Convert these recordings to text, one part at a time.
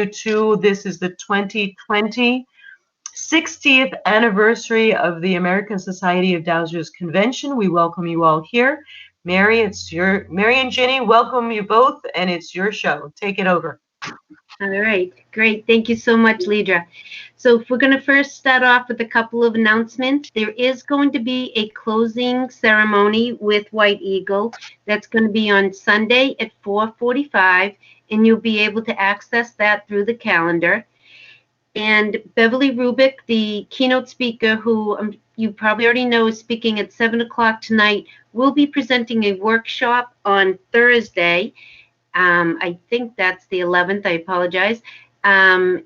to. This is the 2020 60th anniversary of the American Society of Dowsers Convention. We welcome you all here. Mary and JIni, welcome you both, and it's your show. Take it over. All right, great. Thank you so much, Lidra. So if we're going to first start off with a couple of announcements, there is going to be a closing ceremony with White Eagle. That's going to be on Sunday at 4:45, and you'll be able to access that through the calendar. And Beverly Rubik, the keynote speaker, who you probably already know is speaking at 7 o'clock tonight, will be presenting a workshop on Thursday. I think that's the 11th. I apologize. And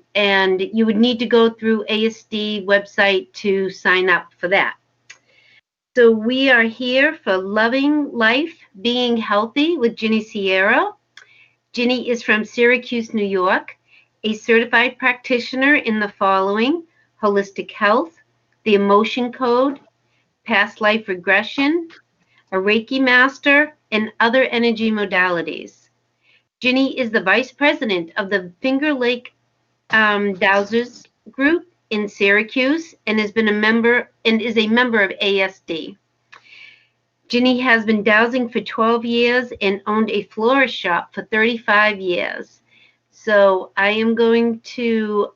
you would need to go through ASD website to sign up for that. So we are here for Loving Life, Being Healthy with JIni Cerio. JIni is from Syracuse, New York, a certified practitioner in the following: holistic health, the emotion code, past life regression, a Reiki master, and other energy modalities. JIni is the vice president of the Finger Lake Dowsers Group in Syracuse and has been a member and is a member of ASD. JIni has been dowsing for 12 years and owned a florist shop for 35 years. So I am going to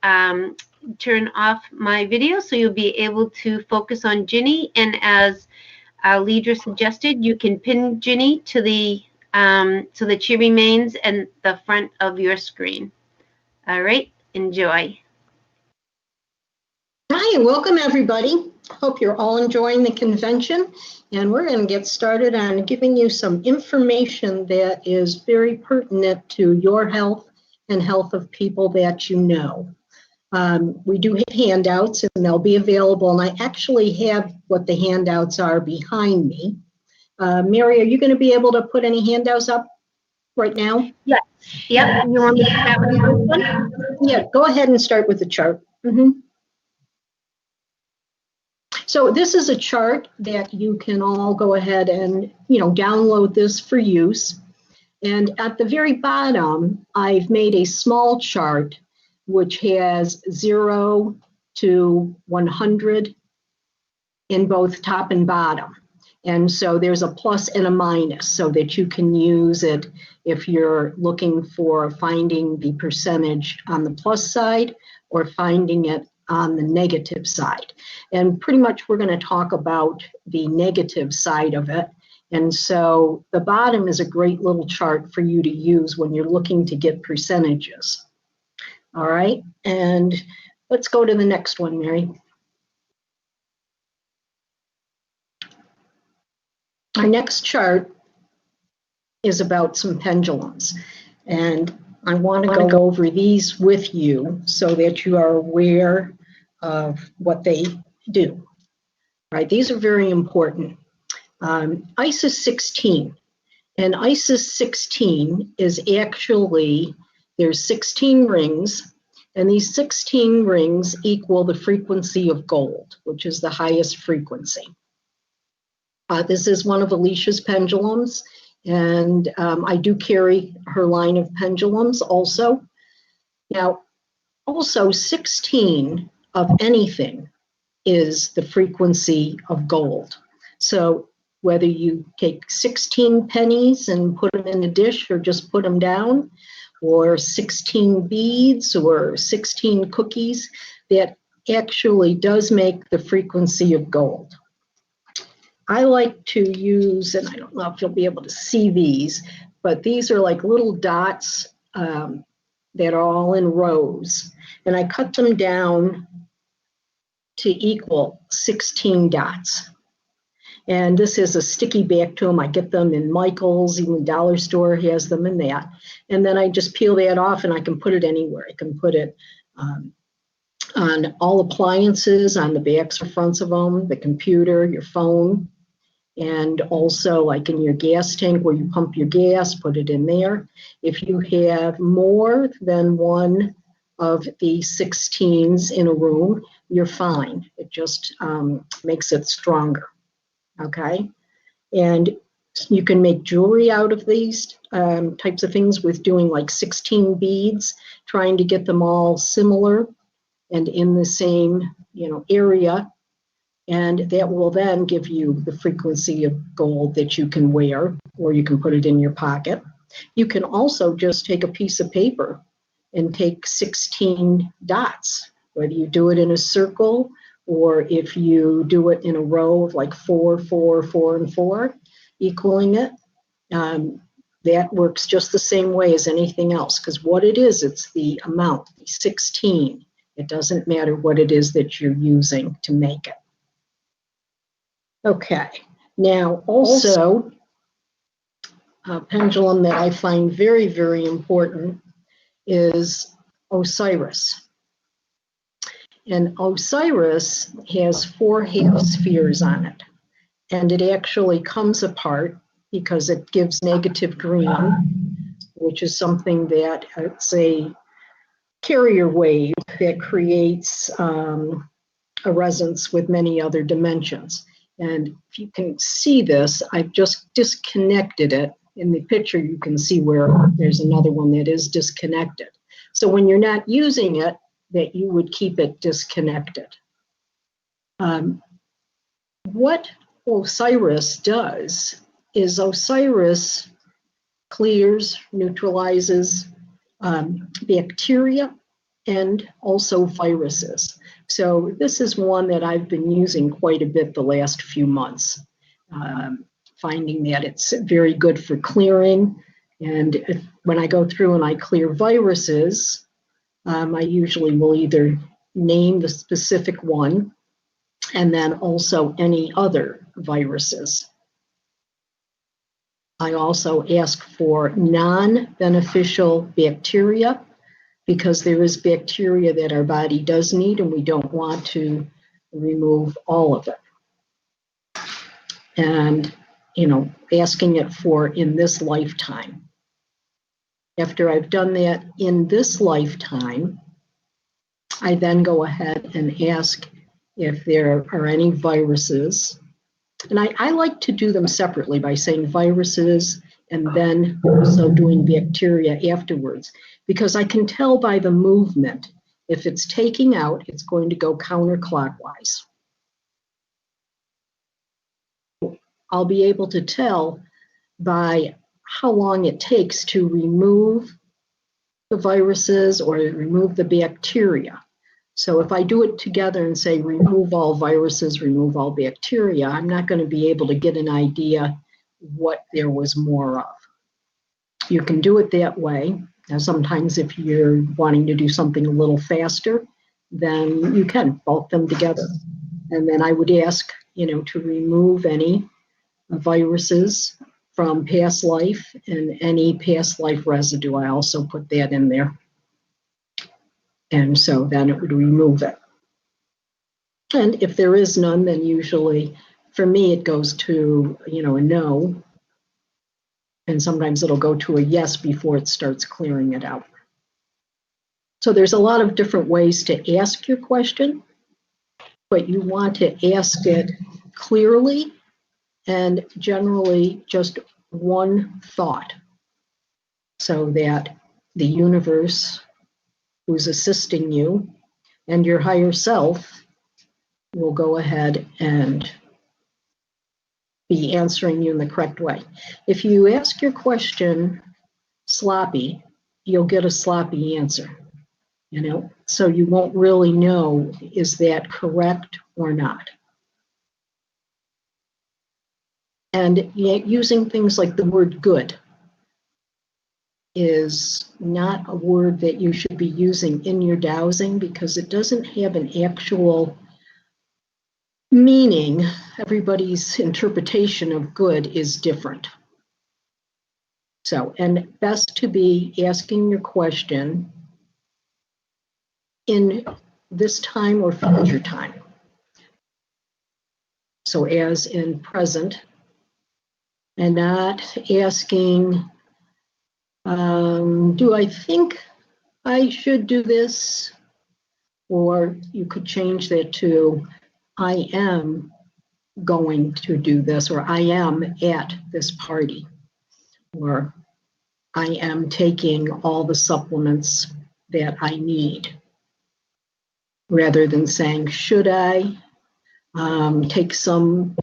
turn off my video so you'll be able to focus on JIni. And as Lidra suggested, you can pin JIni to the so that she remains in the front of your screen. All right, enjoy. Hi, and welcome everybody. Hope you're all enjoying the convention, and we're going to get started on giving you some information that is very pertinent to your health and health of people that you know. We do have handouts, and they'll be available, and I actually have what the handouts are behind me. Mary, are you going to be able to put any handouts up right now? Yes. Yep. You want me to start with this one? Yeah, go ahead and start with the chart. So this is a chart that you can all go ahead and, download this for use. And at the very bottom, I've made a small chart which has 0 to 100 in both top and bottom. And so there's a plus and a minus so that you can use it if you're looking for finding the percentage on the plus side or finding it on the negative side. And pretty much we're going to talk about the negative side of it. And so the bottom is a great little chart for you to use when you're looking to get percentages. All right, and let's go to the next one, Mary. Our next chart is about some pendulums, and I want to go over these with you so that you are aware of what they do. Right, these are very important. ISIS 16, and ISIS 16 is actually, there's 16 rings, and these 16 rings equal the frequency of gold, which is the highest frequency. This is one of Alicia's pendulums, and I do carry her line of pendulums also. Now, also 16 of anything is the frequency of gold. So whether you take 16 pennies and put them in a dish or just put them down, or 16 beads or 16 cookies, that actually does make the frequency of gold. I like to use, and I don't know if you'll be able to see these, but these are like little dots that are all in rows. And I cut them down to equal 16 dots. And this is a sticky back to them. I get them in Michael's, even Dollar Store has them in that. And then I just peel that off and I can put it anywhere. I can put it on all appliances, on the backs or fronts of them, the computer, your phone, and also like in your gas tank where you pump your gas, put it in there. If you have more than one of the 16s in a room, you're fine. It just makes it stronger, okay? And You can make jewelry out of these types of things with doing like 16 beads, trying to get them all similar and in the same, area. And that will then give you the frequency of gold that you can wear, or you can put it in your pocket. You can also just take a piece of paper and take 16 dots, whether you do it in a circle or if you do it in a row of like 4, 4, 4, and 4, equaling it. That works just the same way as anything else, because what it is, it's the amount, 16. It doesn't matter what it is that you're using to make it. Okay, now also a pendulum that I find very, very important is Osiris. And Osiris has 4 half spheres on it. And it actually comes apart because it gives negative green, which is something that it's a carrier wave that creates a resonance with many other dimensions. And if you can see this, I've just disconnected it. In the picture, you can see where there's another one that is disconnected. So when you're not using it, that you would keep it disconnected. What Osiris does is Osiris clears, neutralizes bacteria and also viruses. So this is one that I've been using quite a bit the last few months, finding that it's very good for clearing. And when I go through and I clear viruses, I usually will either name the specific one and then also any other viruses. I also ask for non-beneficial bacteria, because there is bacteria that our body does need and we don't want to remove all of it. And, asking it for in this lifetime. After I've done that in this lifetime, I then go ahead and ask if there are any viruses. And I like to do them separately by saying viruses and then also doing bacteria afterwards, because I can tell by the movement, if it's taking out, it's going to go counterclockwise. I'll be able to tell by how long it takes to remove the viruses or remove the bacteria. So if I do it together and say remove all viruses, remove all bacteria, I'm not going to be able to get an idea what there was more of. You can do it that way. Now, sometimes if you're wanting to do something a little faster, then you can bulk them together. And then I would ask, to remove any viruses from past life and any past life residue. I also put that in there. And so then it would remove it. And if there is none, then usually for me it goes to, a no. And sometimes it'll go to a yes before it starts clearing it out. So there's a lot of different ways to ask your question, but you want to ask it clearly and generally just one thought, so that the universe who's assisting you and your higher self will go ahead and be answering you in the correct way. If you ask your question sloppy, you'll get a sloppy answer, so you won't really know, is that correct or not? And using things like the word good is not a word that you should be using in your dowsing, because it doesn't have an actual meaning. Everybody's interpretation of good is different. So, and best to be asking your question in this time or future time. So as in present, and not asking, do I think I should do this? Or you could change that to, I am going to do this, or I am at this party, or I am taking all the supplements that I need, rather than saying, should I take some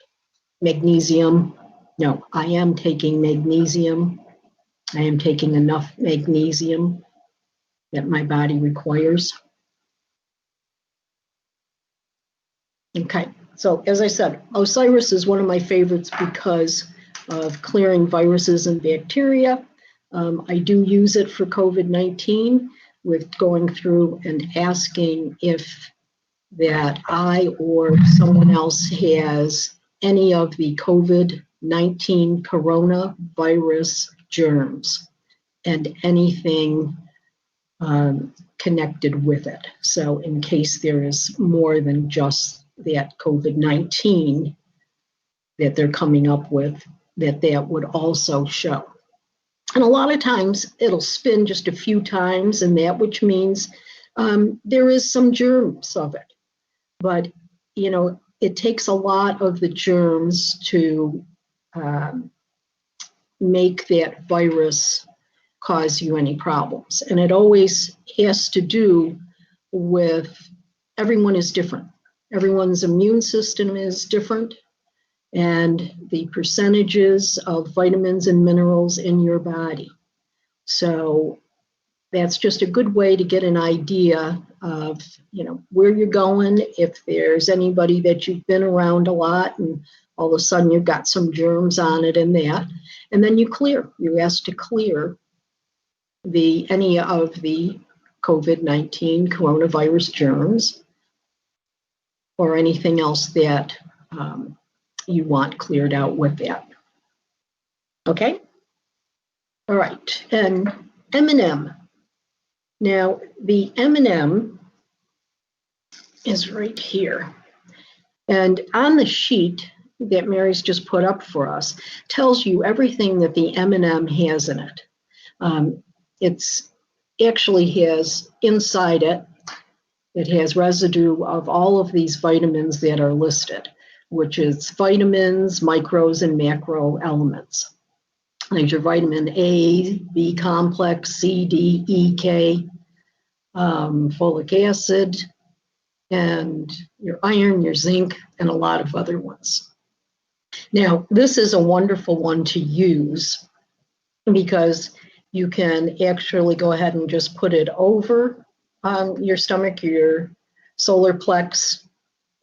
magnesium? No, I am taking magnesium. I am taking enough magnesium that my body requires. Okay, so as I said, Osiris is one of my favorites because of clearing viruses and bacteria. I do use it for COVID-19 with going through and asking if that I or someone else has any of the COVID-19 coronavirus germs and anything connected with it. So in case there is more than just that COVID-19 that they're coming up with, that would also show. And a lot of times it'll spin just a few times and that, which means there is some germs of it. But, you know, it takes a lot of the germs to make that virus cause you any problems. And it always has to do with everyone is different. Everyone's immune system is different, and the percentages of vitamins and minerals in your body. So that's just a good way to get an idea of, you know, where you're going. If there's anybody that you've been around a lot and all of a sudden you've got some germs on it and that, and then you ask to clear any of the COVID-19 coronavirus germs or anything else that you want cleared out with that. Okay? All right, and M&M. Now, the M&M is right here. And on the sheet that Mary's just put up for us tells you everything that the M&M has in it. It's actually has inside it, it has residue of all of these vitamins that are listed, which is vitamins, micros, and macro elements. There's your vitamin A, B complex, C, D, E, K, folic acid, and your iron, your zinc, and a lot of other ones. Now, this is a wonderful one to use because you can actually go ahead and just put it over your stomach, your solar plex,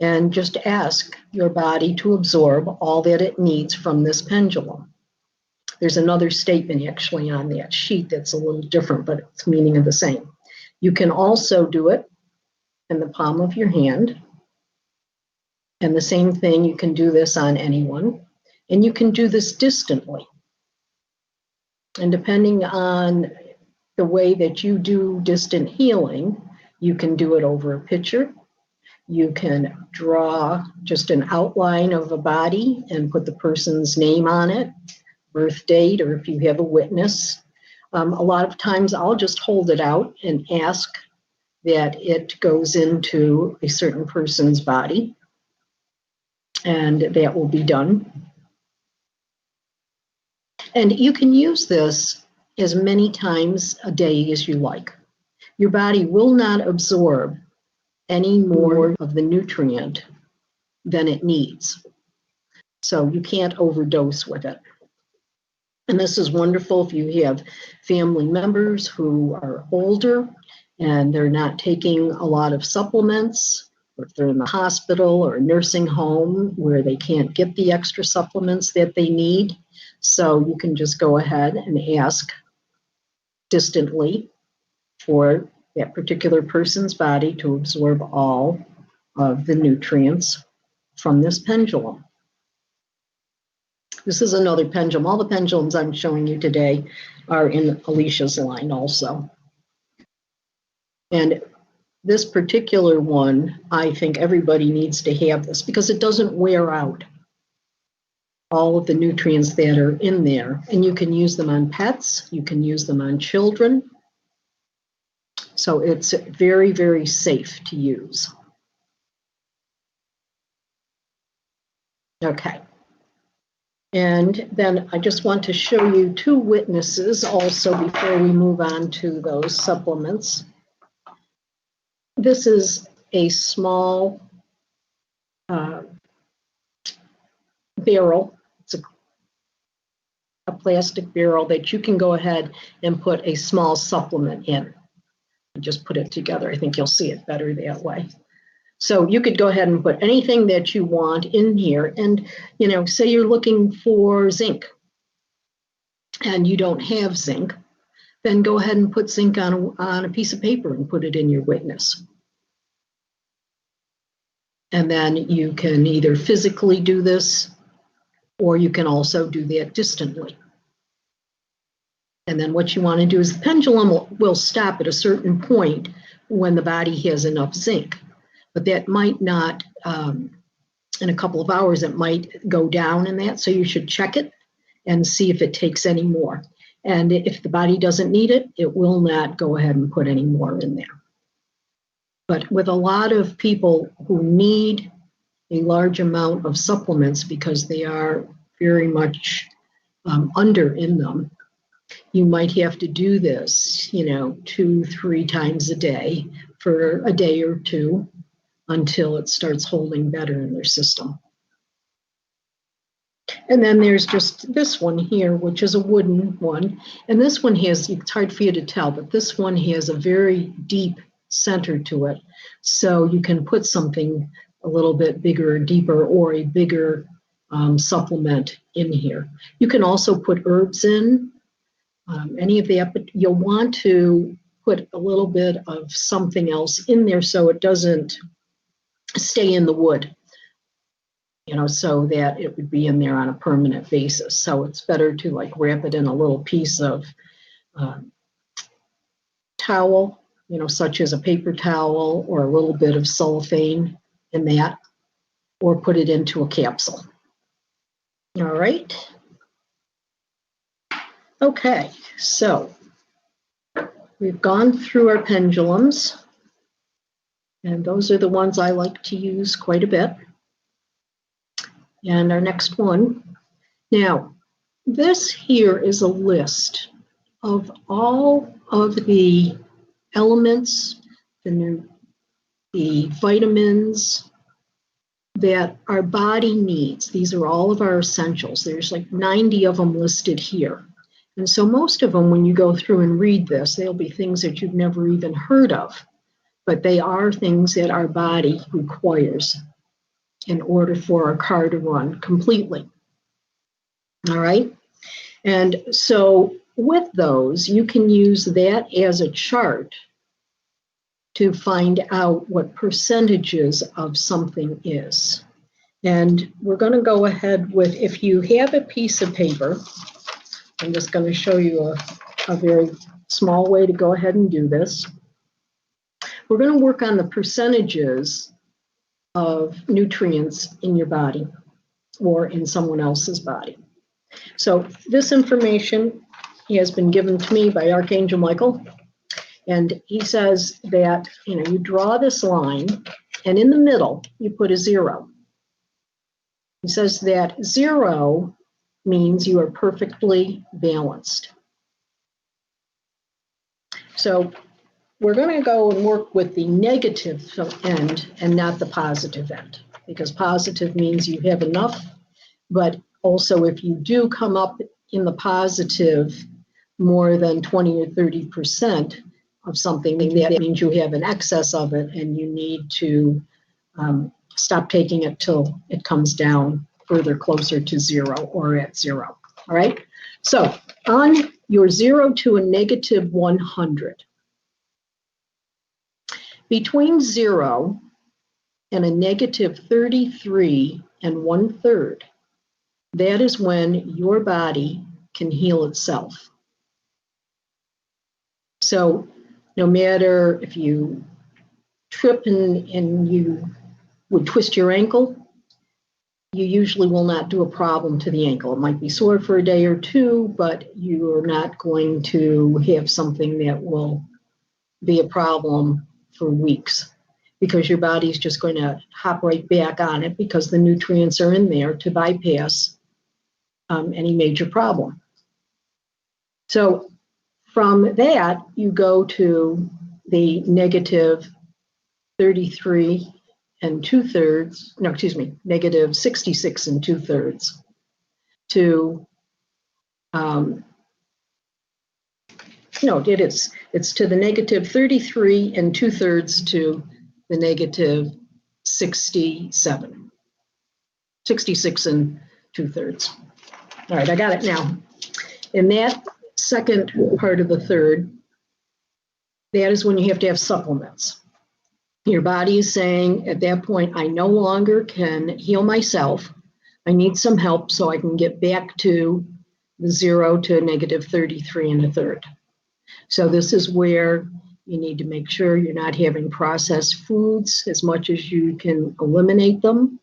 and just ask your body to absorb all that it needs from this pendulum. There's another statement actually on that sheet that's a little different, but it's meaning of the same. You can also do it in the palm of your hand. And the same thing, you can do this on anyone. And you can do this distantly. And depending on the way that you do distant healing, you can do it over a picture. You can draw just an outline of a body and put the person's name on it, birth date, or if you have a witness. A lot of times I'll just hold it out and ask that it goes into a certain person's body, and that will be done. And you can use this as many times a day as you like. Your body will not absorb any more of the nutrient than it needs. So you can't overdose with it. And this is wonderful if you have family members who are older and they're not taking a lot of supplements, or if they're in the hospital or a nursing home where they can't get the extra supplements that they need. So you can just go ahead and ask distantly for that particular person's body to absorb all of the nutrients from this pendulum. This is another pendulum. All the pendulums I'm showing you today are in Alicia's line also. And this particular one, I think everybody needs to have this because it doesn't wear out all of the nutrients that are in there. And you can use them on pets, you can use them on children. So it's very, very safe to use. Okay. And then I just want to show you two witnesses also before we move on to those supplements. This is a small barrel. It's a plastic barrel that you can go ahead and put a small supplement in. Just put it together. I think you'll see it better that way. So you could go ahead and put anything that you want in here. And, you know, say you're looking for zinc and you don't have zinc, then go ahead and put zinc on a piece of paper and put it in your witness. And then you can either physically do this, or you can also do that distantly. And then what you want to do is the pendulum will stop at a certain point when the body has enough zinc. But that might not, in a couple of hours, it might go down in that. So you should check it and see if it takes any more. And if the body doesn't need it, it will not go ahead and put any more in there. But with a lot of people who need a large amount of supplements because they are very much under in them, you might have to do this, 2-3 times a day for a day or two until it starts holding better in their system. And then there's just this one here, which is a wooden one. And this one has, it's hard for you to tell, but this one has a very deep center to it. So you can put something a little bit bigger or deeper or a bigger supplement in here. You can also put herbs in, any of that, but you'll want to put a little bit of something else in there so it doesn't stay in the wood, so that it would be in there on a permanent basis. So it's better to like wrap it in a little piece of towel, such as a paper towel or a little bit of cellophane in that, or put it into a capsule. All right. Okay, so we've gone through our pendulums, and those are the ones I like to use quite a bit. And our next one. Now, this here is a list of all of the elements, the vitamins that our body needs. These are all of our essentials. There's like 90 of them listed here. And so most of them, when you go through and read this, they'll be things that you've never even heard of, but they are things that our body requires in order for our car to run completely. All right. And so with those, you can use that as a chart to find out what percentages of something is. And we're going to go ahead with, if you have a piece of paper, I'm just going to show you a very small way to go ahead and do this. We're going to work on the percentages of nutrients in your body or in someone else's body. So this information has been given to me by Archangel Michael. And he says that, you draw this line and in the middle, you put a 0. He says that 0 means you are perfectly balanced. So we're going to go and work with the negative end and not the positive end, because positive means you have enough. But also, if you do come up in the positive more than 20 or 30% of something, that means you have an excess of it and you need to stop taking it till it comes down further closer to 0 or at 0. All right. So on your 0 to a negative 100, between 0 and a negative 33 and 1/3, that is when your body can heal itself. So no matter if you trip and you would twist your ankle, you usually will not do a problem to the ankle. It might be sore for a day or two, but you are not going to have something that will be a problem for weeks. because your body's just going to hop right back on it because the nutrients are in there to bypass any major problem. So from that, you go to the negative 33 and 2/3, no, excuse me, negative 66 and 2/3 to, no, it's to the negative 33 and 2/3 to the negative 67, 66 and 2/3. All right, I got it now. In that second part of the third, that is when you have to have supplements. Your body is saying at that point, I no longer can heal myself. I need some help so I can get back to the 0 to negative 33 and 1/3. So this is where you need to make sure you're not having processed foods as much as you can eliminate them,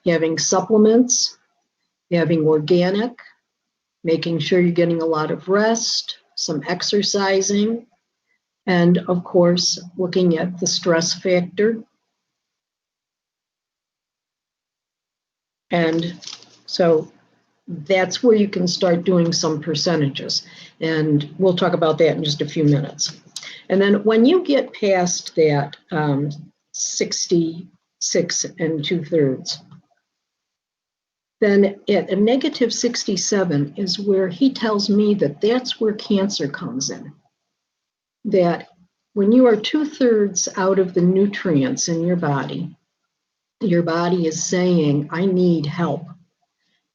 having supplements, having organic, making sure you're getting a lot of rest, some exercising, and of course, looking at the stress factor. And so that's where you can start doing some percentages. And we'll talk about that in just a few minutes. And then when you get past that 66 and 2/3, then at a negative 67 is where he tells me that that's where cancer comes in. That when you are 2/3 out of the nutrients in your body is saying, I need help.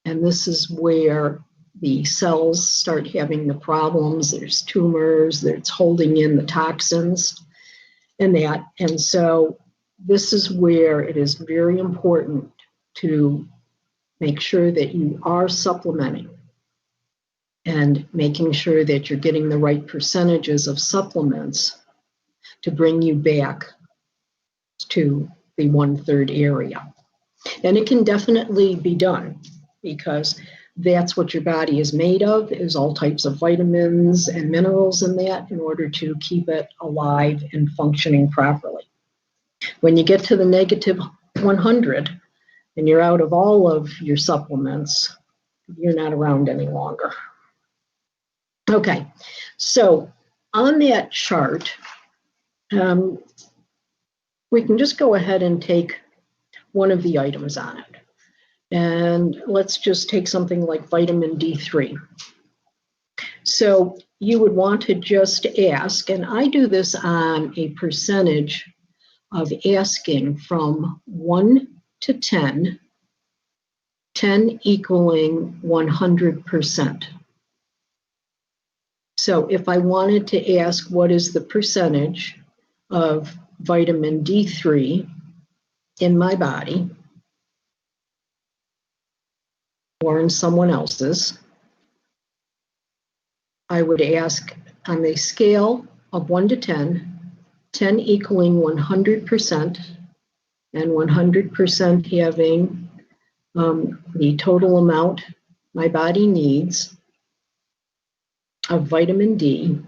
And this is where the cells start having the problems. There's tumors, it's holding in the toxins and that. And so this is where it is very important to make sure that you are supplementing and making sure that you're getting the right percentages of supplements to bring you back to the 1/3 area. And it can definitely be done because that's what your body is made of, is all types of vitamins and minerals in that in order to keep it alive and functioning properly. When you get to the negative 100 and you're out of all of your supplements, you're not around any longer. Okay, so on that chart, we can just go ahead and take one of the items on it. And let's just take something like vitamin D3. So you would want to just ask, and I do this on a percentage of asking from 1 to 10, 10 equaling 100%. So if I wanted to ask what is the percentage of vitamin D3 in my body or in someone else's, I would ask on the scale of 1 to 10, 10 equaling 100%, and 100% having the total amount my body needs of vitamin D.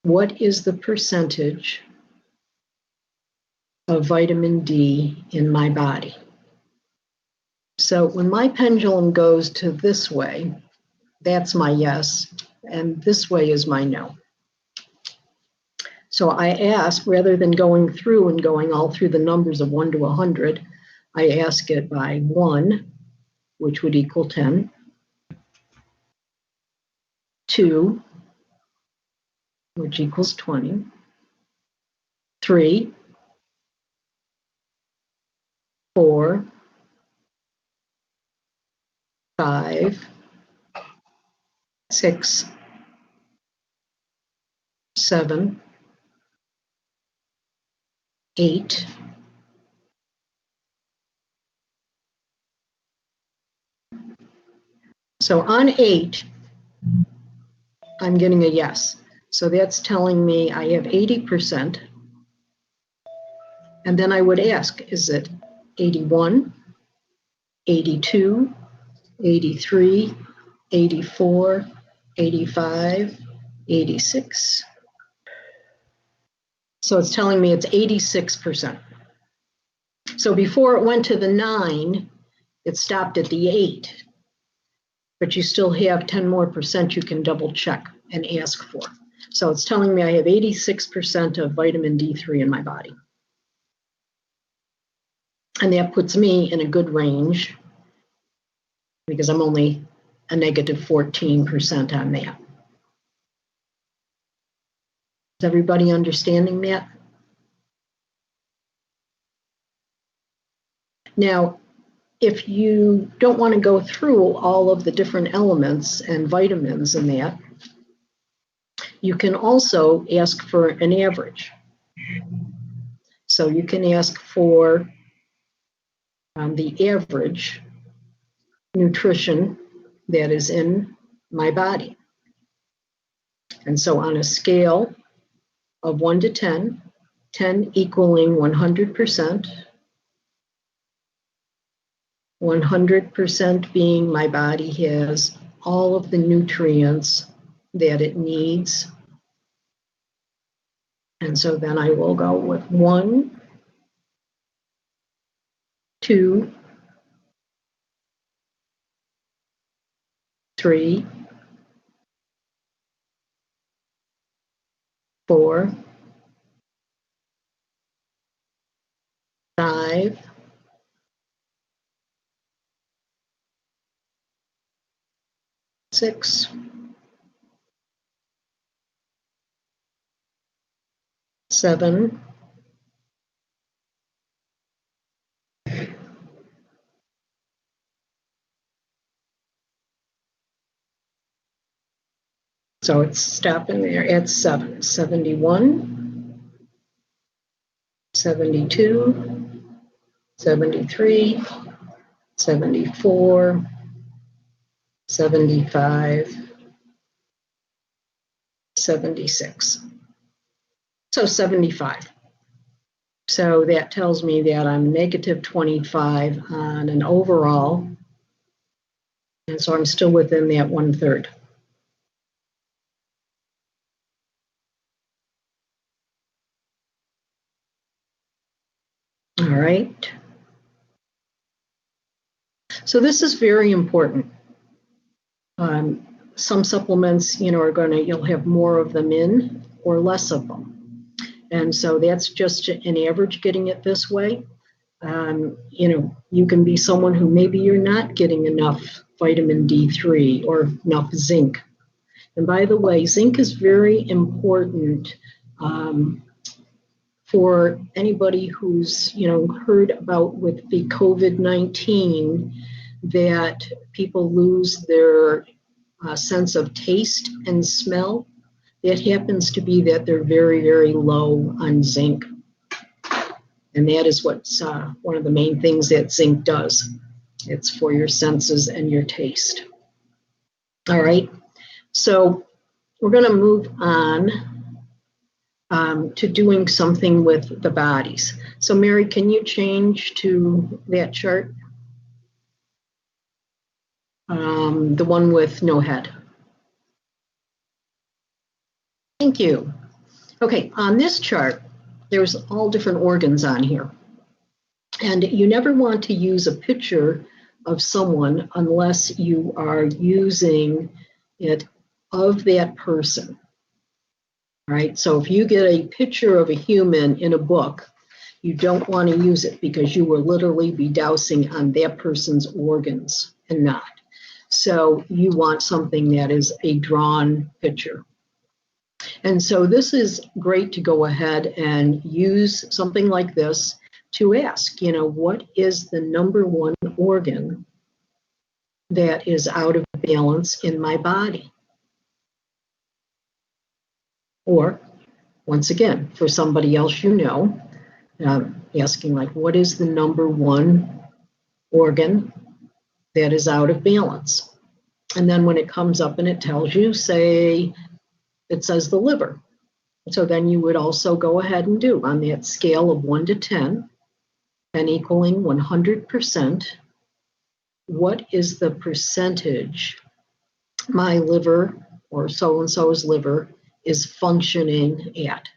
What is the percentage of vitamin D in my body? So when my pendulum goes to this way, that's my yes, and this way is my no. So I ask, rather than going through and going all through the numbers of 1 to 100, I ask it by 1, which would equal 10, 2, which equals 20, 3, 4, 5, 6, 7, 8, 9. So on 8, I'm getting a yes. So that's telling me I have 80%. And then I would ask, is it 81, 82, 83, 84, 85, 86, So it's telling me it's 86%. So before it went to the 9, it stopped at the 8. But you still have 10 more percent you can double check and ask for. So it's telling me I have 86% of vitamin D3 in my body. And that puts me in a good range because I'm only a negative 14% on that. Is everybody understanding that? Now, if you don't want to go through all of the different elements and vitamins in that, you can also ask for an average. So you can ask for the average nutrition that is in my body. And so on a scale of 1 to 10, 10 equaling 100%, 100% being my body has all of the nutrients that it needs. And so then I will go with 1, 2, 3, 4, 5, 6, 7, 8. So it's stopping there at 7. 71, 72, 73, 74, 75, 76. So 75. So that tells me that I'm negative 25 on an overall. And so I'm still within that 1/3. All right. So this is very important. Some supplements, you'll have more of them in or less of them. And so that's just an average getting it this way. You can be someone who maybe you're not getting enough vitamin D3 or enough zinc. And by the way, zinc is very important for anybody who's, heard about with the COVID-19 that people lose their sense of taste and smell. It happens to be that they're very, very low on zinc. And that is what's one of the main things that zinc does. It's for your senses and your taste. All right, so we're going to move on to doing something with the bodies. So Mary, can you change to that chart? The one with no head. Thank you. Okay, on this chart, there's all different organs on here. And you never want to use a picture of someone unless you are using it of that person. All right, so if you get a picture of a human in a book, you don't want to use it because you will literally be dousing on that person's organs and not. So you want something that is a drawn picture. And so this is great to go ahead and use something like this to ask, what is the number one organ that is out of balance in my body? Or, once again, for somebody else asking like, what is the number one organ that is out of balance? And then when it comes up and it tells you, say, it says the liver. So then you would also go ahead and do on that scale of 1 to 10, 10 equaling 100%, what is the percentage my liver or so-and-so's liver is functioning at?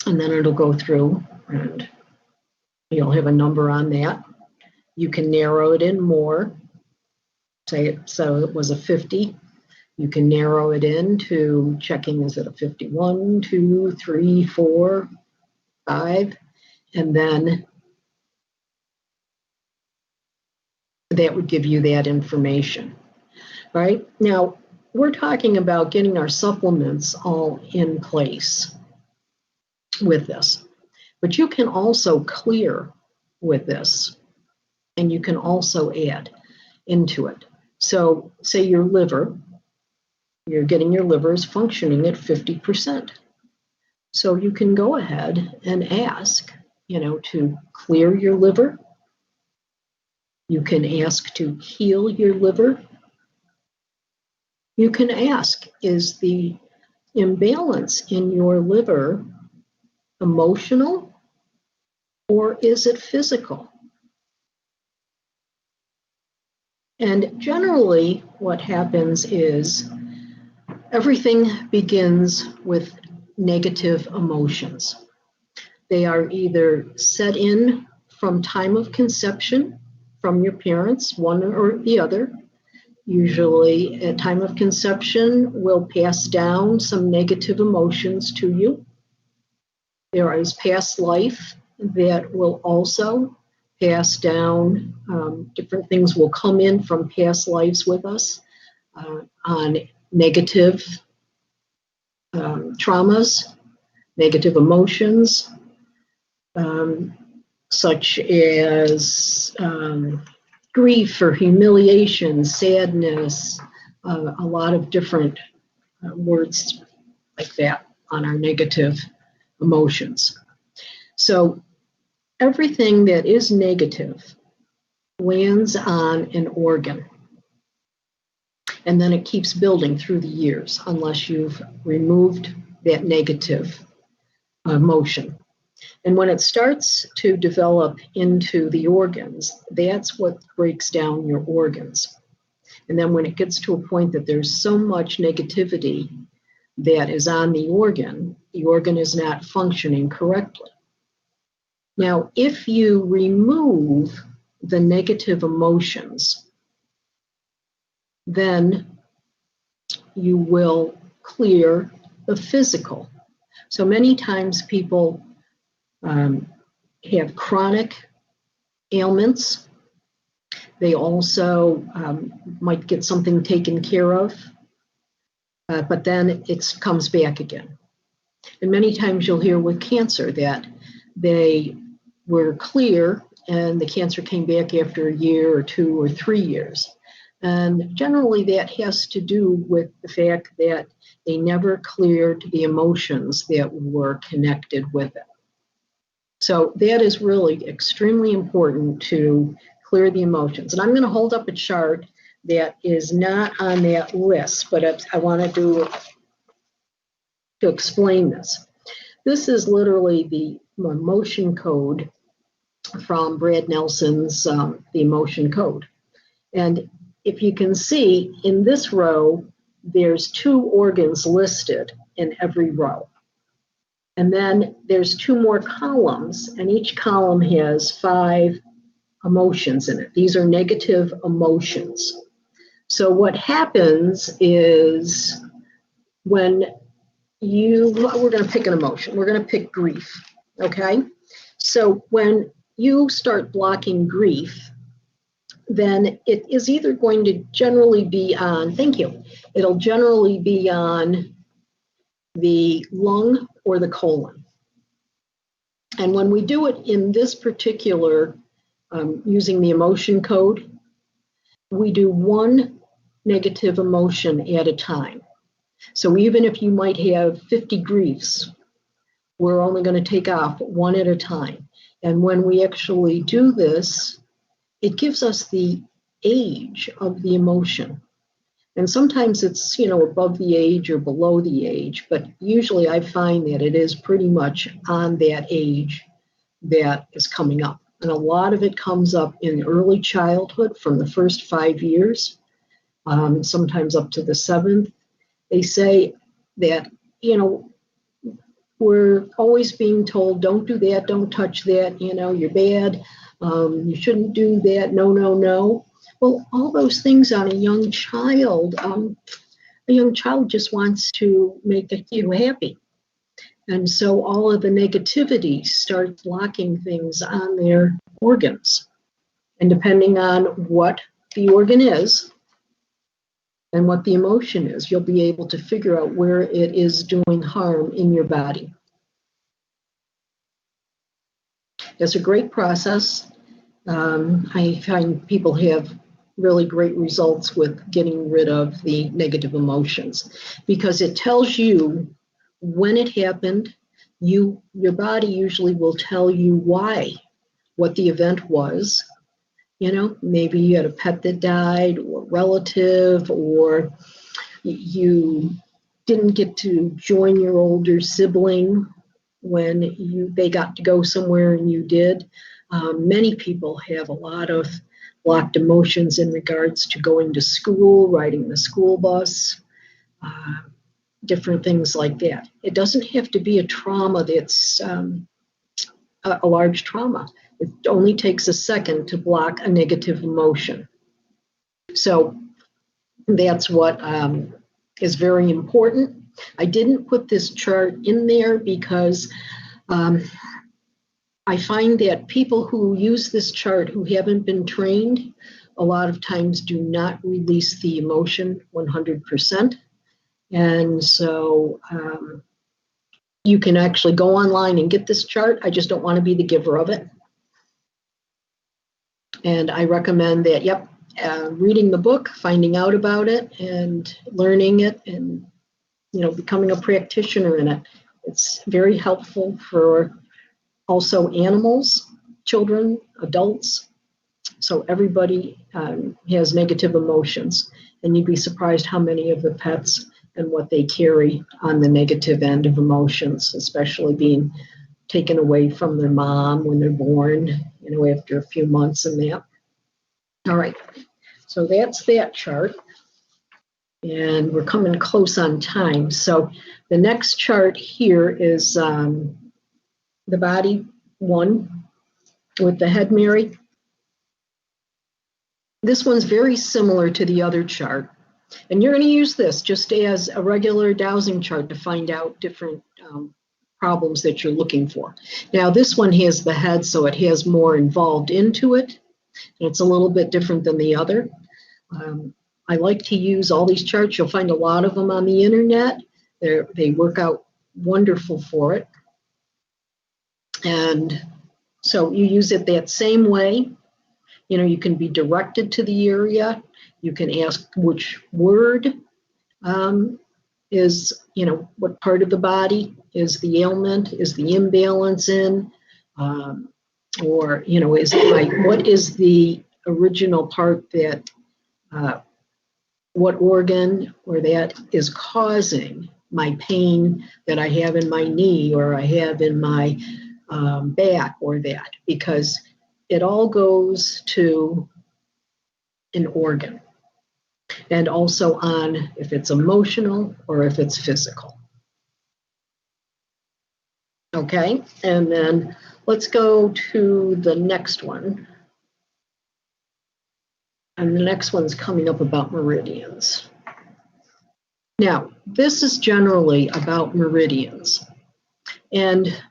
And then it'll go through and you'll have a number on that. You can narrow it in more. Say it, so it was a 50. You can narrow it in to checking, is it a 51, 2, 3, 4, 5, and then that would give you that information, right? Now, we're talking about getting our supplements all in place with this, but you can also clear with this, and you can also add into it. So say your liver, you're getting your liver is functioning at 50%. So you can go ahead and ask, to clear your liver. You can ask to heal your liver. You can ask, is the imbalance in your liver emotional or is it physical? And generally, what happens is everything begins with negative emotions. They are either set in from time of conception from your parents, one or the other. Usually at time of conception will pass down some negative emotions to you. There is past life that will also pass down. Different things will come in from past lives with us on negative traumas, negative emotions, such as grief or humiliation, sadness, a lot of different words like that on our negative emotions. So everything that is negative lands on an organ. And then it keeps building through the years unless you've removed that negative emotion. And when it starts to develop into the organs, that's what breaks down your organs. And then when it gets to a point that there's so much negativity that is on the organ is not functioning correctly. Now, if you remove the negative emotions, then you will clear the physical. So many times people have chronic ailments. They also might get something taken care of, but then it comes back again. And many times you'll hear with cancer that they were clear and the cancer came back after a year or 2 or 3 years. And generally that has to do with the fact that they never cleared the emotions that were connected with it. So that is really extremely important to clear the emotions. And I'm going to hold up a chart that is not on that list, but I want to explain this. This is literally the emotion code from Brad Nelson's The Emotion Code. And if you can see in this row, there's 2 organs listed in every row. And then there's 2 more columns, and each column has 5 emotions in it. These are negative emotions. So what happens is when we're going to pick an emotion. We're going to pick grief, okay? So when you start blocking grief, then it is either going to generally be on, thank you, it'll generally be on the lung or the colon. And when we do it in this particular, using the emotion code, we do 1 negative emotion at a time. So even if you might have 50 griefs, we're only going to take off 1 at a time. And when we actually do this, it gives us the age of the emotion. And sometimes it's, above the age or below the age, but usually I find that it is pretty much on that age that is coming up. And a lot of it comes up in early childhood from the first 5 years, sometimes up to the 7th. They say that, we're always being told, don't do that, don't touch that, you're bad, you shouldn't do that, no, no, no. Well, all those things on a young child just wants to make you happy. And so all of the negativity starts blocking things on their organs. And depending on what the organ is and what the emotion is, you'll be able to figure out where it is doing harm in your body. It's a great process. I find people have really great results with getting rid of the negative emotions because it tells you when it happened. Your body usually will tell you why, what the event was. Maybe you had a pet that died, or a relative, or you didn't get to join your older sibling when they got to go somewhere and you did. Many people have a lot of blocked emotions in regards to going to school, riding the school bus, different things like that. It doesn't have to be a trauma that's a large trauma. It only takes a second to block a negative emotion. So that's what is very important. I didn't put this chart in there because I find that people who use this chart who haven't been trained a lot of times do not release the emotion 100%. And so you can actually go online and get this chart. I just don't want to be the giver of it. And I recommend that, reading the book, finding out about it, and learning it, and becoming a practitioner in it. It's very helpful for also animals, children, adults. So everybody has negative emotions, and you'd be surprised how many of the pets and what they carry on the negative end of emotions, especially being taken away from their mom when they're born, after a few months and that. All right, so that's that chart. And we're coming close on time. So the next chart here is the body one with the head, Mary. This one's very similar to the other chart. And you're going to use this just as a regular dowsing chart to find out different problems that you're looking for. Now, this one has the head, so it has more involved into it. And it's a little bit different than the other. I like to use all these charts. You'll find a lot of them on the internet. They work out wonderful for it. And so you use it that same way. You can be directed to the area. You can ask which word is, what part of the body is the ailment, is the imbalance in, or, what is the original part that, what organ or that is causing my pain that I have in my knee or I have in my back or that, because it all goes to an organ, and also on if it's emotional or if it's physical. Okay, and then let's go to the next one. And the next one's coming up about meridians. Now, this is generally about meridians. And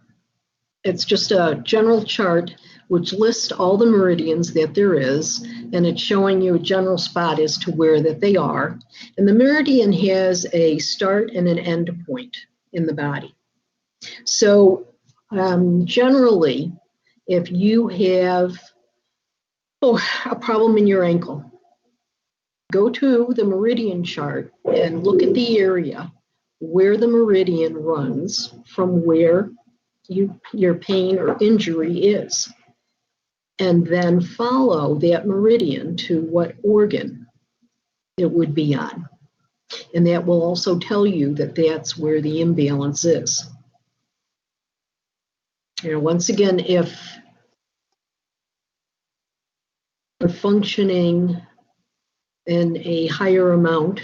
it's just a general chart which lists all the meridians that there is, and it's showing you a general spot as to where that they are. And the meridian has a start and an end point in the body. So generally, if you have a problem in your ankle, go to the meridian chart and look at the area where the meridian runs from where your pain or injury is. And then follow that meridian to what organ it would be on. And that will also tell you that that's where the imbalance is. Once again, if you're functioning in a higher amount,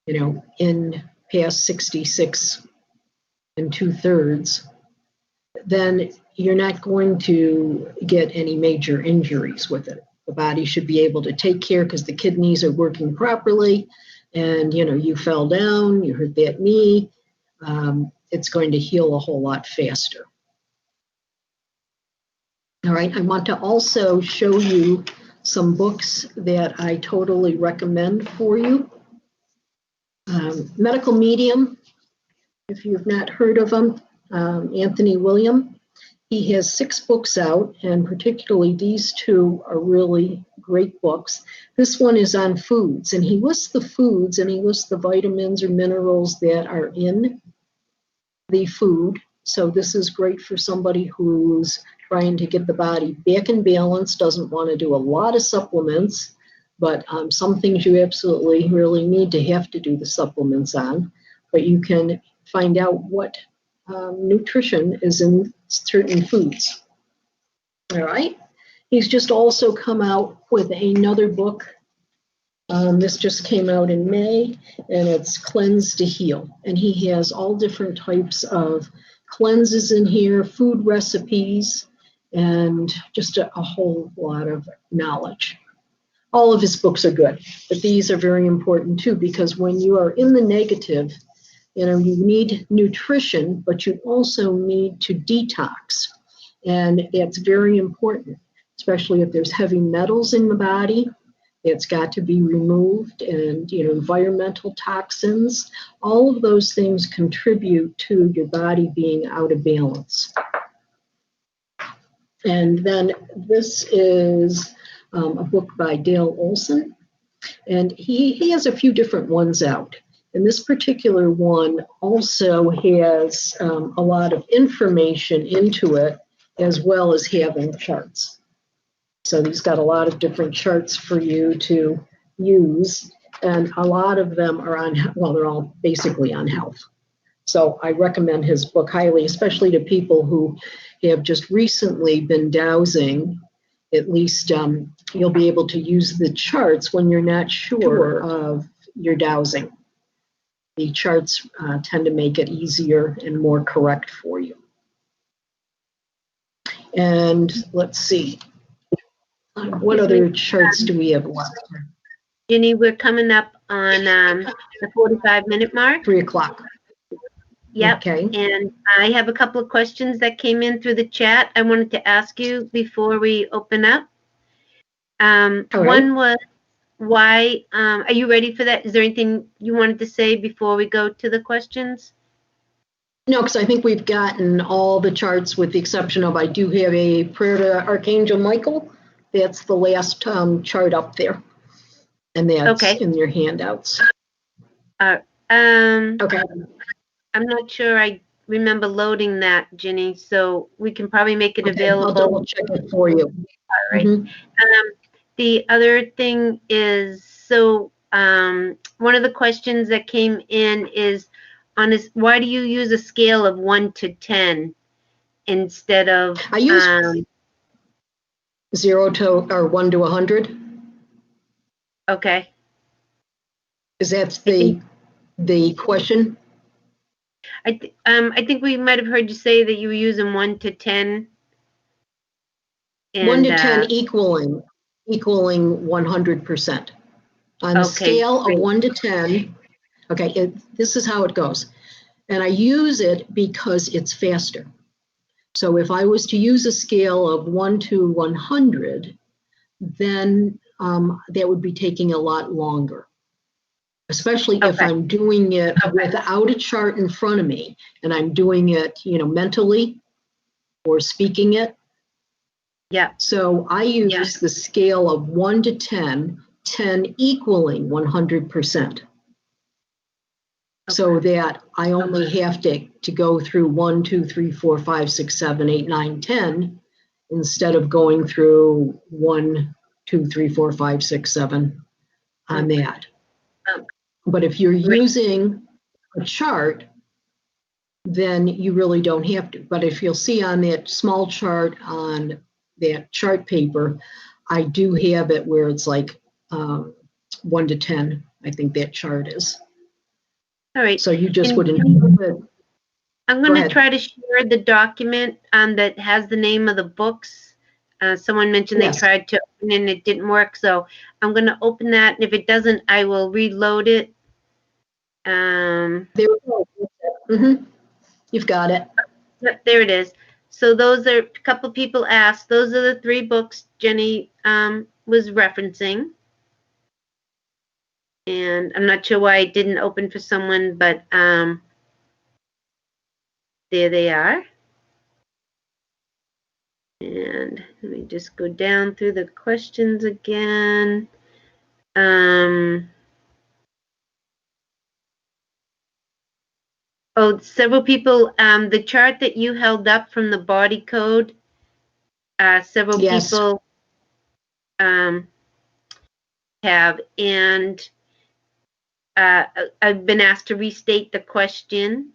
in past 66 and 2/3, then you're not going to get any major injuries with it. The body should be able to take care because the kidneys are working properly, and you fell down, you hurt that knee, it's going to heal a whole lot faster. All right, I want to also show you some books that I totally recommend for you. Medical Medium, if you've not heard of him, Anthony William. He has 6 books out, and particularly these 2 are really great books. This one is on foods, and he lists the foods and he lists the vitamins or minerals that are in the food. So this is great for somebody who's trying to get the body back in balance, doesn't want to do a lot of supplements, but some things you absolutely really need to have to do the supplements on. But you can find out what nutrition is in certain foods. All right. He's just also come out with another book. This just came out in May, and it's Cleanse to Heal. And he has all different types of cleanses in here, food recipes, and just a whole lot of knowledge. All of his books are good, but these are very important too, because when you are in the negative, you need nutrition, but you also need to detox. And it's very important, especially if there's heavy metals in the body. It's got to be removed, and environmental toxins. All of those things contribute to your body being out of balance. And then this is a book by Dale Olson, and he has a few different ones out. And this particular one also has a lot of information into it, as well as having charts. So he's got a lot of different charts for you to use, and a lot of them are on, well, they're all basically on health. So I recommend his book highly, especially to people who have just recently been dowsing. At least you'll be able to use the charts when you're not sure of your dowsing. The charts tend to make it easier and more correct for you. And let's see, what other charts do we have left? JIni, we're coming up on the 45-minute mark. 3 o'clock. Yep. Okay. And I have a couple of questions that came in through the chat I wanted to ask you before we open up. One was, why, are you ready for that? Is there anything you wanted to say before we go to the questions? No, because I think we've gotten all the charts with the exception of, I do have a prayer to Archangel Michael. That's the last chart up there. And that's in your handouts. Okay. I'm not sure I remember loading that, JIni, so we can probably make it available. I'll double check it for you. All right. The other thing is, so one of the questions that came in is, why do you use a scale of 1 to 10 instead of? I use 0 to or 1 to 100. Okay. Is that the question? I think we might have heard you say that you were using 1 to 10. And, 1 to 10 equaling 100%. On a scale of 1 to 10, okay, this is how it goes. And I use it because it's faster. So if I was to use a scale of 1 to 100, then that would be taking a lot longer. Especially if I'm doing it without a chart in front of me and I'm doing it, mentally or speaking it. Yeah. So I use the scale of 1 to 10, 10 equaling 100%. So that I only have to go through 1, 2, 3, 4, 5, 6, 7, 8, 9, 10, instead of going through 1, 2, 3, 4, 5, 6, 7 on that. But if you're using a chart, then you really don't have to. But if you'll see on that small chart on that chart paper, I do have it where it's like 1 to 10, I think that chart is. All right. So you just would input I'm going to try to share the document that has the name of the books. Someone mentioned they tried to open it and it didn't work, so I'm going to open that, and if it doesn't, I will reload it. There we go. You've got it. Yep, there it is. So those are, a couple people asked, those are the 3 books Jenny was referencing. And I'm not sure why it didn't open for someone, but there they are. And let me just go down through the questions again. Oh, several people, the chart that you held up from the body code, several people have, and I've been asked to restate the question.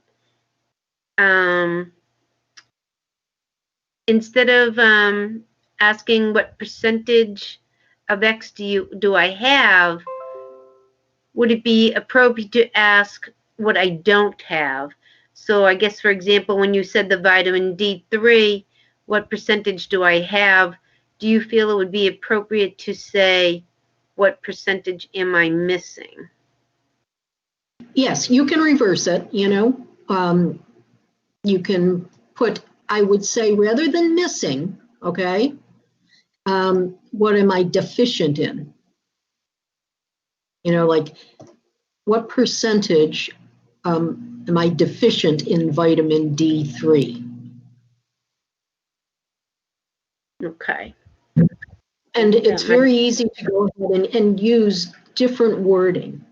Instead of asking what percentage of X do I have, would it be appropriate to ask what I don't have? So I guess, for example, when you said the vitamin D3, what percentage do I have? Do you feel it would be appropriate to say, what percentage am I missing? Yes, you can reverse it, you know. You can put, I would say, rather than missing, okay, what am I deficient in? You know, like, what percentage am I deficient in vitamin D3? Okay. And it's very easy to go ahead and use different wording.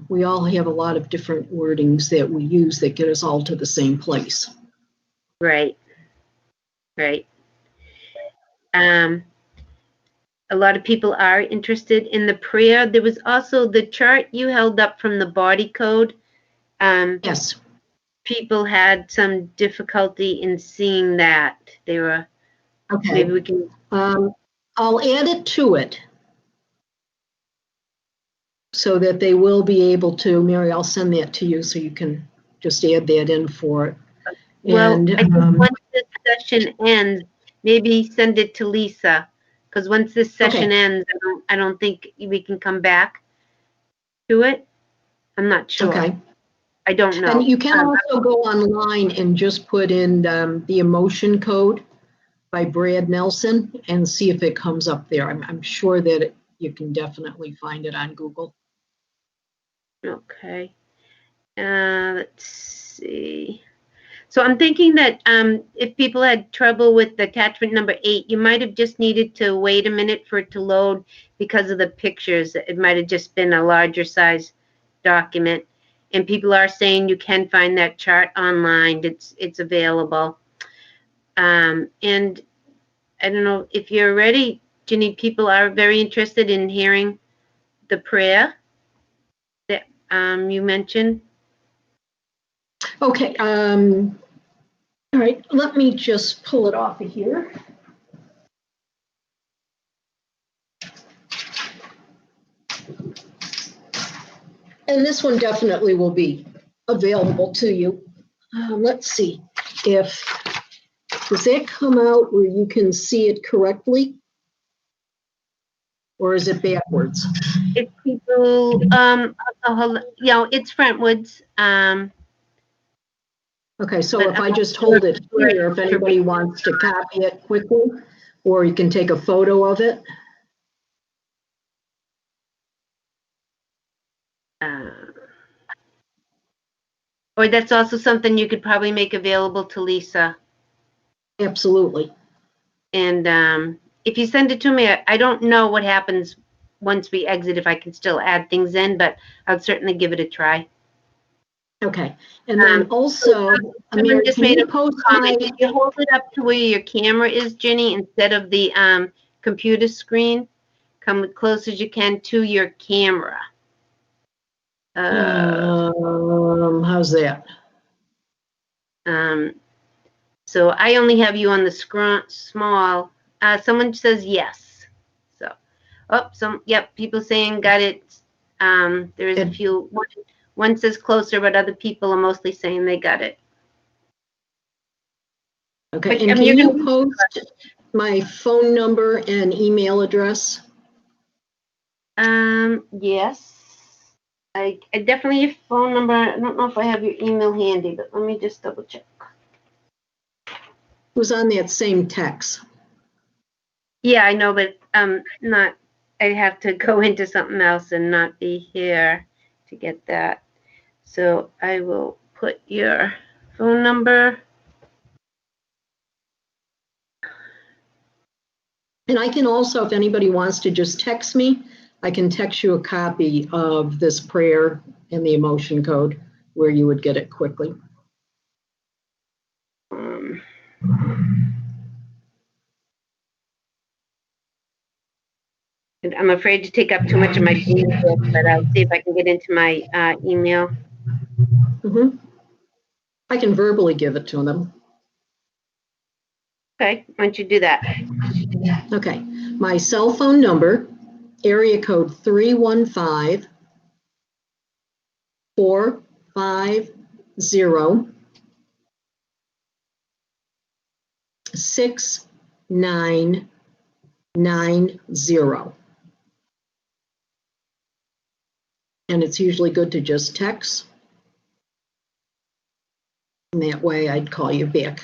We all have a lot of different wordings that we use that get us all to the same place. Right. Right. A lot of people are interested in the prayer. There was also the chart you held up from the body code. Yes. People had some difficulty in seeing that. They were, okay. Maybe we can. I'll add it to it so that they will be able to. Mary, I'll send that to you so you can just add that in for it. Well, I think once this session ends, maybe send it to Lisa, because once this session ends, I don't think we can come back to it. I'm not sure. Okay. I don't know. And you can also go online and just put in the emotion code by Brad Nelson and see if it comes up there. I'm sure that you can definitely find it on Google. Okay. Let's see. So I'm thinking that if people had trouble with attachment number 8, you might have just needed to wait a minute for it to load because of the pictures. It might have just been a larger size document. And people are saying you can find that chart online. It's available. And I don't know if you're ready, Ginny. People are very interested in hearing the prayer that you mentioned. Okay. All right. Let me just pull it off of here. And this one definitely will be available to you. Let's see if, does that come out where you can see it correctly? Or is it backwards? If people, it's frontwards. Okay, so if I just hold it here, if anybody wants to copy it quickly, or you can take a photo of it. Or that's also something you could probably make available to Lisa. Absolutely. And if you send it to me, I don't know what happens once we exit, if I can still add things in, but I'll certainly give it a try. Okay, and then also, Someone just made a comment. If you hold it up to where your camera is, Ginny, instead of the computer screen, come as close as you can to your camera. How's that? So I only have you on the small. Someone says yes. So, people saying got it. There is a few. One says closer, but other people are mostly saying they got it. Okay, But, and you're can you gonna- post my phone number and email address? Yes. I definitely have phone number. I don't know if I have your email handy, but let me just double check. It was on that same text. Yeah, I know, but not. I have to go into something else and not be here to get that. So I will put your phone number. And I can also, if anybody wants to just text me, I can text you a copy of this prayer and the emotion code where you would get it quickly. Um, and I'm afraid to take up too much of my bandwidth, but I'll see if I can get into my email. Mm-hmm. I can verbally give it to them. Okay, why don't you do that? Okay, my cell phone number, area code 315 450 6990. And it's usually good to just text. And that way I'd call you back.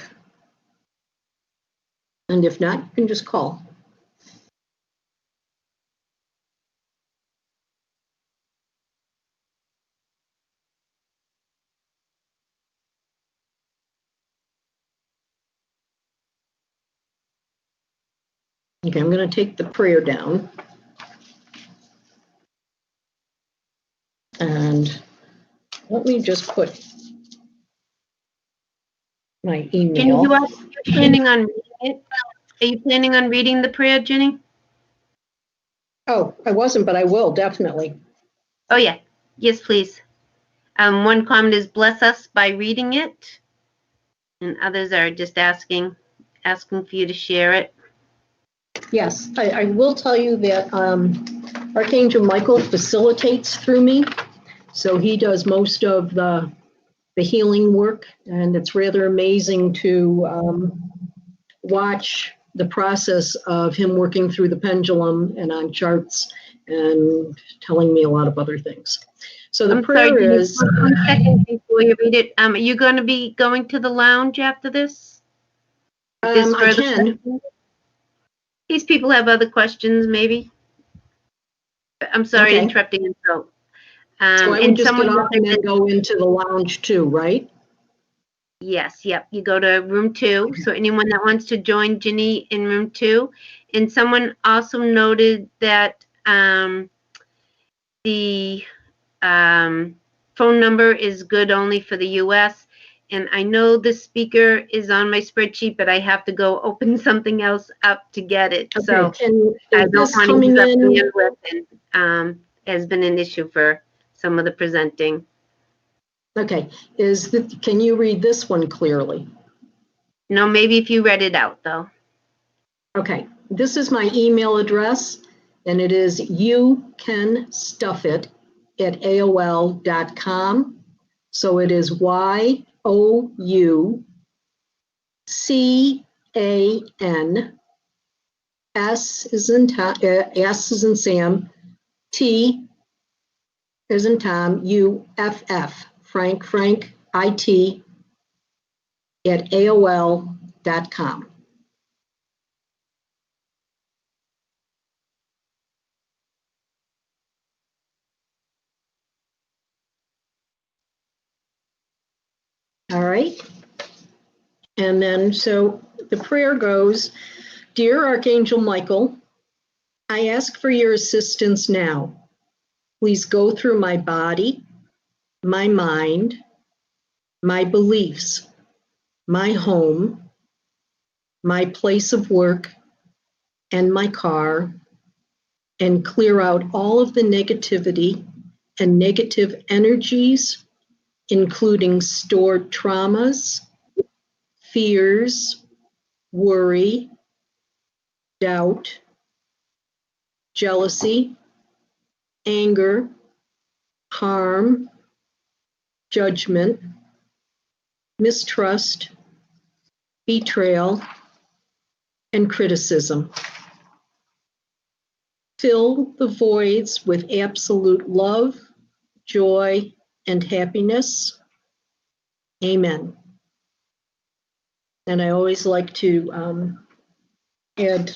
And if not, you can just call. Okay, I'm going to take the prayer down. And let me just put my Ginny, email. you are planning on reading it? Are you planning on reading the prayer, Ginny? Oh, I wasn't, but I will, definitely. Oh yeah, yes, please. One comment is bless us by reading it, and others are just asking for you to share it. Yes, I will tell you that Archangel Michael facilitates through me. So he does most of the healing work, and it's rather amazing to watch the process of him working through the pendulum and on charts and telling me a lot of other things. So the I'm prayer sorry, Ginny, is... one second before you read it. Are you going to be going to the lounge after this? I can. Questions? These people have other questions, maybe. I'm sorry, Okay. interrupting. So, So I would and just get someone off and then go into the lounge too, right? Yes, yep. You go to room 2. So anyone that wants to join Ginny in room 2. And someone also noted that the phone number is good only for the US. And I know the speaker is on my spreadsheet, but I have to go open something else up to get it. Okay. So And I is don't this want to coming use up in? bandwidth, and has been an issue for some of the presenting. Okay. Can you read this one clearly? No, maybe if you read it out, though. Okay. This is my email address, and it is youcanstuffit@aol.com. So it is YOUCAN, S is in Sam, T is in Tom, UFF, Frank, IT, at AOL.com. All right. And then, so the prayer goes, Dear Archangel Michael, I ask for your assistance now. Please go through my body, my mind, my beliefs, my home, my place of work, and my car, and clear out all of the negativity and negative energies, including stored traumas, fears, worry, doubt, jealousy, anger, harm, judgment, mistrust, betrayal, and criticism. Fill the voids with absolute love, joy, and happiness. Amen. And I always like to add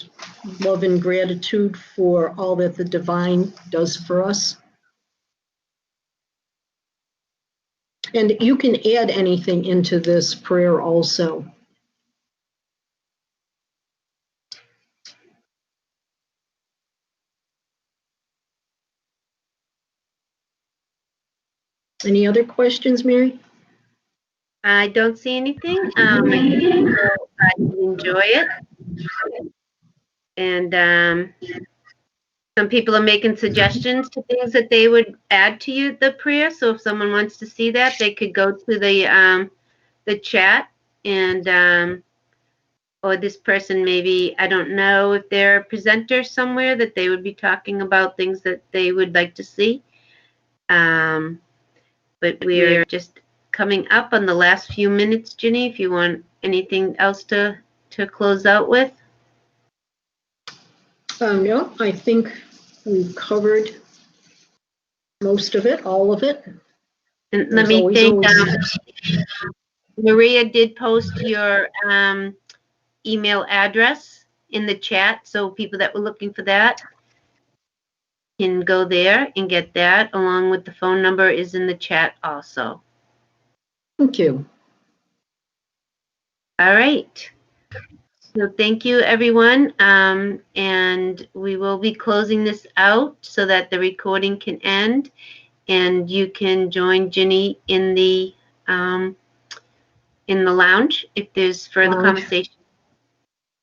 love and gratitude for all that the divine does for us. And you can add anything into this prayer also. Any other questions, Mary? I don't see anything. I enjoy it. And some people are making suggestions to things that they would add to the prayer. So if someone wants to see that, they could go to the chat and or this person maybe, I don't know if they're a presenter somewhere that they would be talking about things that they would like to see. But we're just coming up on the last few minutes, Ginny, if you want anything else to close out with. No, I think we've covered most of it, all of it. And let me think. Maria did post your email address in the chat, so people that were looking for that can go there and get that, along with the phone number is in the chat also. Thank you. All right. So thank you, everyone. And we will be closing this out so that the recording can end, and you can join Ginny in the lounge if there's further conversation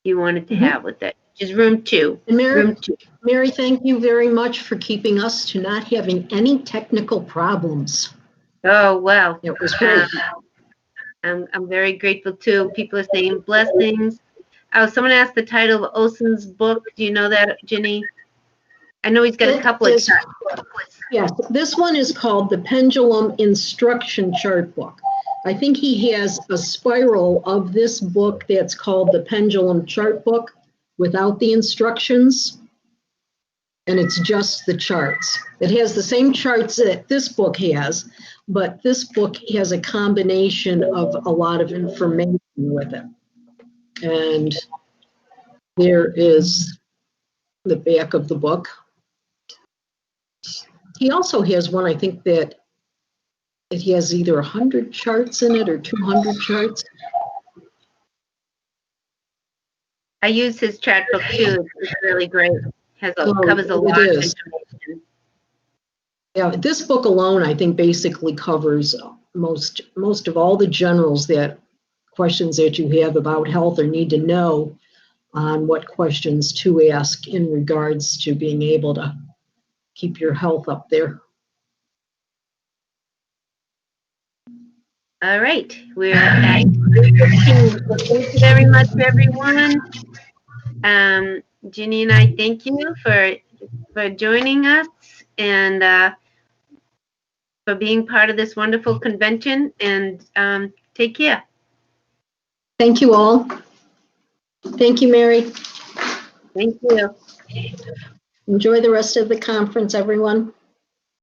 you wanted to have with it, which is room 2. And Room 2. Mary, thank you very much for keeping us to not having any technical problems. Oh, wow. It was great. I'm very grateful too. People are saying blessings. Oh, someone asked the title of Olson's book. Do you know that, Ginny? I know he's got a couple of Yes, this one is called the Pendulum Instruction Chart Book. I think he has a spiral of this book that's called the Pendulum Chart Book without the instructions, and it's just the charts. It has the same charts that this book has, but this book has a combination of a lot of information with it. And there is the back of the book. He also has one, I think, that it has either 100 charts in it or 200 charts. I use his chart book too. It's really great. Covers a lot of information. Yeah, this book alone, I think, basically covers most of all the generals questions that you have about health or need to know on what questions to ask in regards to being able to keep your health up there. All right, we're at 3:15. So thank you very much, everyone. Ginny and I thank you for joining us and for being part of this wonderful convention. And take care. Thank you all. Thank you, Mary. Thank you. Enjoy the rest of the conference, everyone.